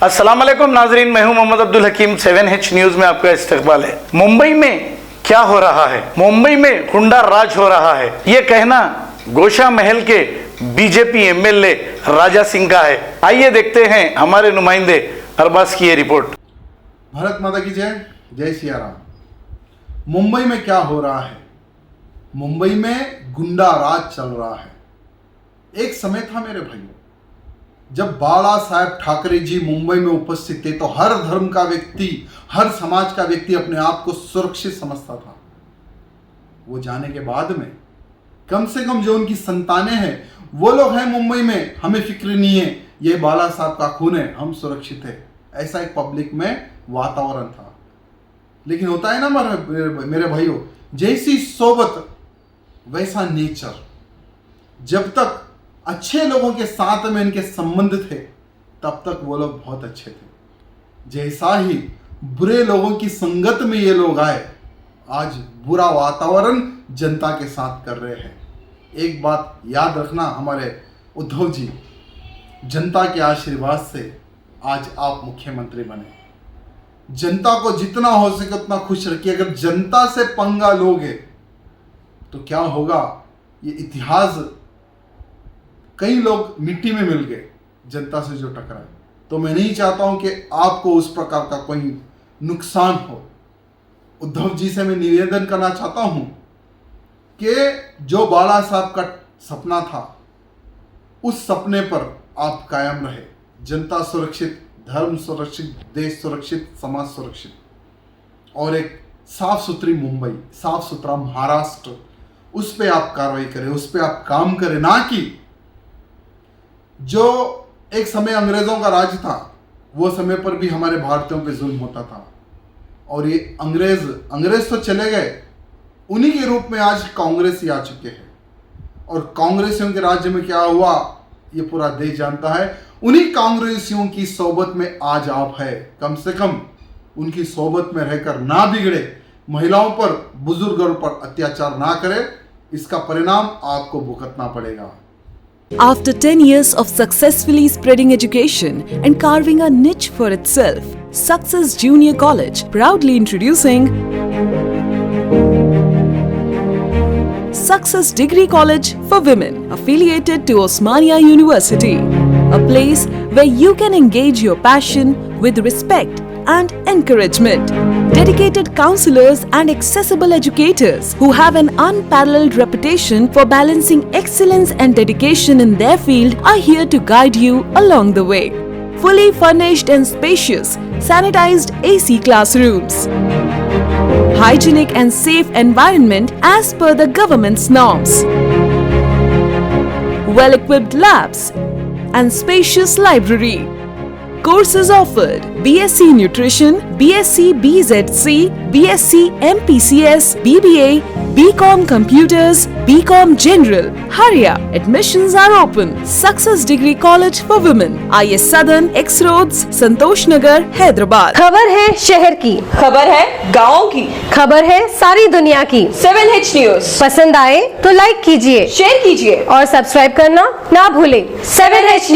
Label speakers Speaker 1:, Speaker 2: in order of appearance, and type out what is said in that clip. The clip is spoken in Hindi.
Speaker 1: अस्सलाम वालेकुम नाजरीन, मैं हूं मोहम्मद अब्दुल हकीम। 7H न्यूज में आपका इस्तकबाल है। मुंबई में क्या हो रहा है? मुंबई में हुंडा राज हो रहा है, ये कहना गोशा महल के बीजेपी एमएलए राजा सिंह का है। आइए देखते हैं हमारे नुमाइंदे अरबाज की ये रिपोर्ट।
Speaker 2: भारत माता की जय, जय सिया राम। मुंबई में क्या हो रहा है? मुंबई में गुंडा राज चल रहा है। एक समय था मेरे भाइयों, जब बाला साहेब ठाकरे जी मुंबई में उपस्थित थे तो हर धर्म का व्यक्ति, हर समाज का व्यक्ति अपने आप को सुरक्षित समझता था। वो जाने के बाद में कम से कम जो उनकी संतानें हैं वो लोग हैं मुंबई में, हमें फिक्र नहीं है, ये बाला साहब का खून है, हम सुरक्षित है, ऐसा एक पब्लिक में वातावरण था। लेकिन होता है ना मेरे भाइयों, जैसी सोबत वैसा नेचर। जब तक अच्छे लोगों के साथ में इनके संबंध थे तब तक वो लोग बहुत अच्छे थे। जैसा ही बुरे लोगों की संगत में ये लोग आए, आज बुरा वातावरण जनता के साथ कर रहे हैं। एक बात याद रखना हमारे उद्धव जी, जनता के आशीर्वाद से आज आप मुख्यमंत्री बने। जनता को जितना हो सके उतना खुश रखिए। अगर जनता से पंगा लोगे तो क्या होगा, ये इतिहास, कई लोग मिट्टी में मिल गए जनता से जो टकराए। तो मैं नहीं चाहता हूं कि आपको उस प्रकार का कोई नुकसान हो। उद्धव जी से मैं निवेदन करना चाहता हूं कि जो बाला साहब का सपना था उस सपने पर आप कायम रहे। जनता सुरक्षित, धर्म सुरक्षित, देश सुरक्षित, समाज सुरक्षित, और एक साफ सुथरी मुंबई, साफ सुथरा महाराष्ट्र, उस पर आप कार्रवाई करें, उस पर आप काम करें। ना कि जो एक समय अंग्रेजों का राज था, वो समय पर भी हमारे भारतीयों पे जुल्म होता था। और ये अंग्रेज तो चले गए, उन्हीं के रूप में आज कांग्रेस ही आ चुके हैं। और कांग्रेसियों के राज्य में क्या हुआ ये पूरा देश जानता है। उन्हीं कांग्रेसियों की सोबत में आज आप है। कम से कम उनकी सोबत में रहकर ना बिगड़े, महिलाओं पर, बुजुर्गों पर अत्याचार ना करे, इसका परिणाम आपको भुगतना पड़ेगा।
Speaker 3: After 10 years of successfully spreading education and carving a niche for itself, Success Junior College proudly introducing Success Degree College for Women, affiliated to Osmania University, a place where you can engage your passion with respect and encouragement. Dedicated counselors and accessible educators who have an unparalleled reputation for balancing excellence and dedication in their field are here to guide you along the way. Fully furnished and spacious, sanitized AC classrooms. Hygienic and safe environment as per the government's norms. Well-equipped labs and spacious library. Courses offered: BSc Nutrition, BSc BZC, BSc MPCS, BBA, BCom Computers, BCom General. Hurry up! Admissions are open. Success Degree College for Women, IS Southern, X Roads, Santosh Nagar, Hyderabad.
Speaker 4: खबर है शहर की,
Speaker 5: खबर है गाँव की,
Speaker 4: खबर है सारी दुनिया की।
Speaker 5: 7H न्यूज
Speaker 4: पसंद आए तो लाइक कीजिए,
Speaker 5: शेयर कीजिए
Speaker 4: और सब्सक्राइब करना ना भूलें।
Speaker 5: 7H news.